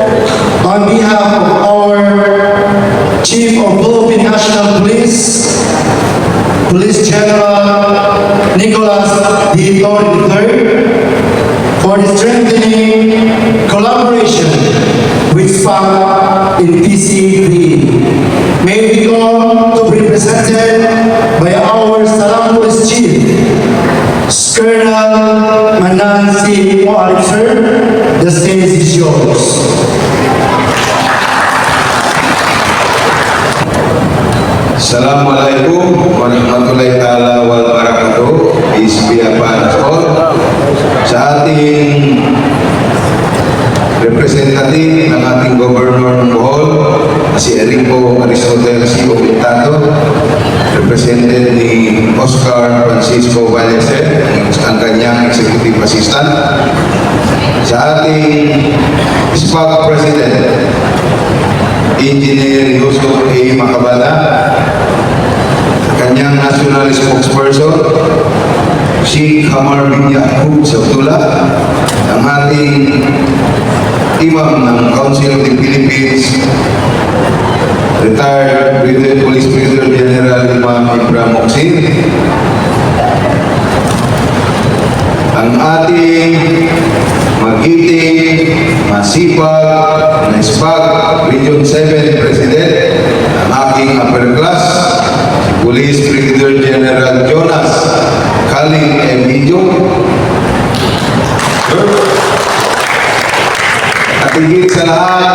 On behalf of our Chief of Philippine National Police, Police General Nicolas D. Torre III, for the strengthening collaboration with SPAC in PCP. May we go to be presented by our Salam Police Chief, Colonel Manansi Moarif, sir. The stage is yours. Assalamualaikum warahmatullahi ta'ala wal barakatuh. Peace be upon us all. Sa ating representative ng ating Governor ng Bohol, si Enrico Aristotle C. Pintado, represented ni Oscar Francisco Valleser, ang kanyang executive assistant. Sa ating SPAC President, Engineer Yusuf A. Macabada, kanyang national spokesperson, Sheikh Hamar bin Yaqub Sabdullah, ang ating imam ng Council of the Philippines, retired Police Brigadier General Imam Ibrahim Moxin, ang ating magiting, masipag na SPAC Region 7 President, ang aking upper class, si Police Brigadier General Jonas Kaling Emilio, at higit sa lahat,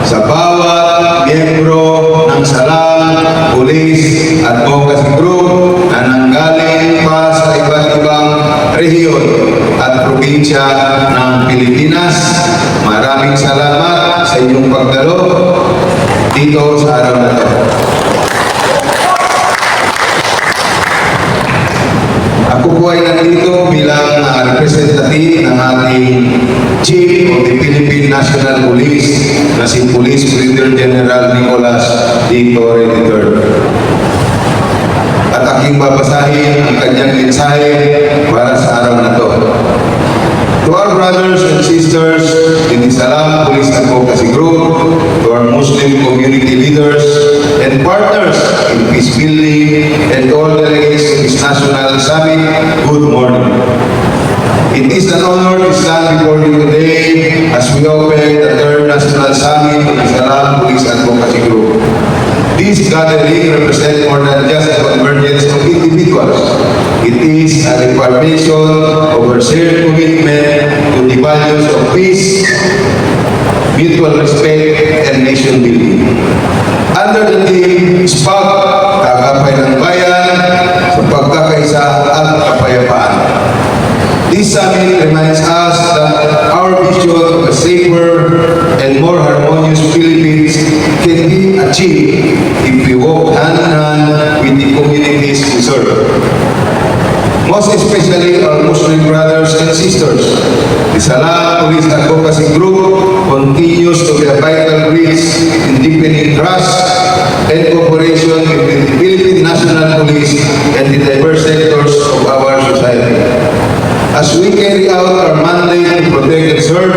sa bawat miyembro ng Salam Police Advocacy Group na nanggaling pa sa iba't ibang rehiyon at probinsya ng Pilipinas, maraming salamat sa inyong pagdalo dito sa araw na ito. Ako po ay nandito bilang representative ng ating Chief of the Philippine National Police na si Police Brigadier General Nicolas D. Torre III. At aking babasahin ang kanyang mensahe para sa araw na ito. To our brothers and sisters in the Salam Police Advocacy Group, to our Muslim community leaders and partners in peace building, and all delegates to this national summit, good morning. It is an honor to stand before you today as we open the third national summit of the Salam Police Advocacy Group. This gathering represents more than just a convergence of individuals. It is a reclamation of our shared commitment to the values of peace, mutual respect, and nation building. Under the theme, SPAC, kakapay ng bayan, sa pagkakaisa at kapayapaan. This summit reminds us that our vision of a safer and more harmonious Philippines can be achieved if we walk hand in hand with the communities we serve. Most especially our Muslim brothers and sisters. The Salam Police Advocacy Group continues to be a vital bridge in deepening trust and cooperation between the Philippine National Police and the diverse sectors of our society. As we carry out our mandate to protect and serve,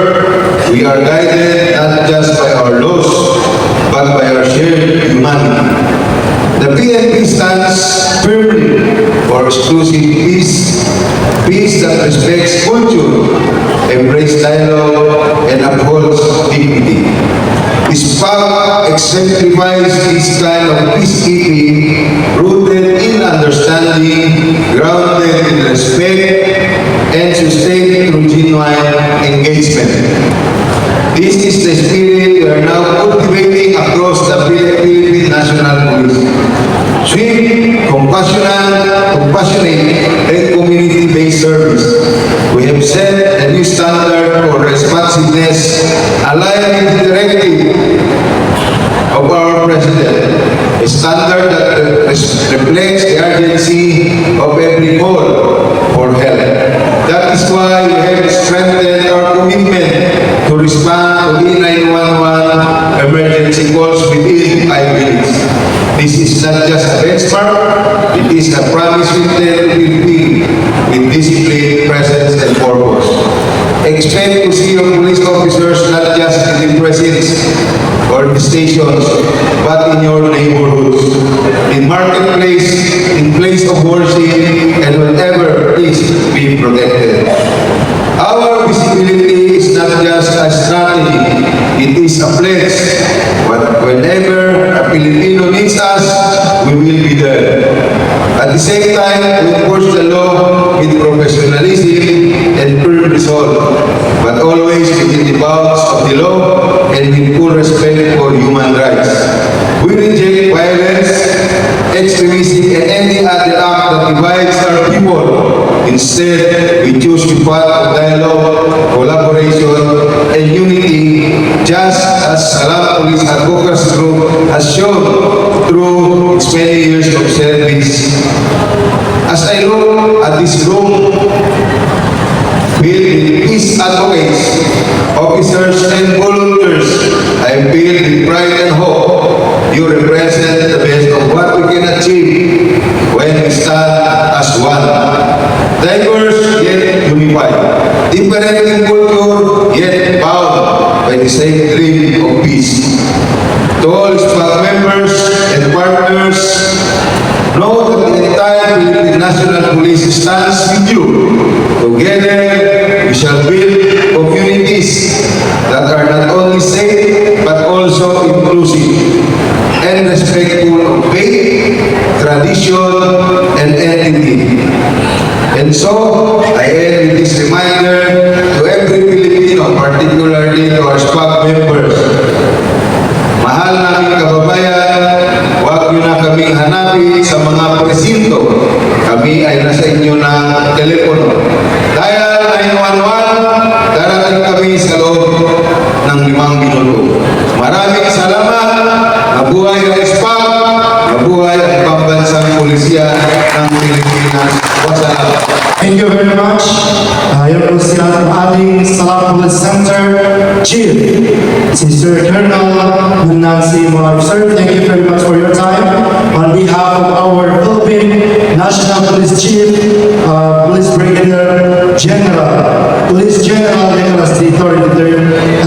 we are guided not just by our laws, but by our shared humanity. The PNP stands firmly for exclusive peace, peace that respects culture, embraces dialogue, and upholds dignity. SPAC exemplifies this kind of peacekeeping rooted in understanding, grounded in respect, and sustained through genuine engagement. This is the spirit we are now cultivating across the Philippine National Police. Swift, compassionate, and community-based service. We have set a new standard for responsiveness aligned with the directive of our President, a standard that reflects the urgency of every call for help. That is why we have strengthened our commitment to respond to the 911 emergency calls within 5 minutes. This is not just a benchmark, it is a promise we intend to fulfill with discipline, presence, and purpose. Expect to see your police officers not just in the stations, but in your neighborhoods, in marketplace, in place of worship, and wherever, please be protected. Our visibility is not just a strategy, it is a pledge. But whenever a Filipino needs us, we will be there. At the same time, we enforce the law with professionalism and firm resolve, but always within the bounds of the law and with full respect for human rights. We reject violence, extremism, and any other act that divides our people. Instead, we choose the path of dialogue, collaboration, and unity, just as Salam Police Advocacy Group has shown through its many years of service. As I look at this room, filled with peace advocates, officers, and volunteers, I feel with pride and hope. You represent the best of what we can achieve when we stand as one. Diverse yet unified. Different in culture yet bound by the same dream of peace. To all SPAC members and partners, know that the entire Philippine National Police stands with you. Together, we shall build communities that are not only safe but also inclusive and respectful of faith, tradition, and entity. And so, I end with this reminder to every Filipino, particularly to our SPAC members. Mahal naming kababayan, huwag niyo na kaming hanapin sa mga presinto. Kami ay nasa inyo ng telepono. Dial 911, darating kami sa loob ng 5 minuto. Maraming salamat. Mabuhay ang SPAC. Mabuhay ang pambansang pulisya ng Pilipinas. Wassalam. Thank you very much. Yan po si ating ating Salam Police Center Chief, Sister Colonel Nancy Marcel. Thank you very much for your time. On behalf of our Philippine National Police Chief, Police Brigadier General, Police General Nicholas D. Torre III,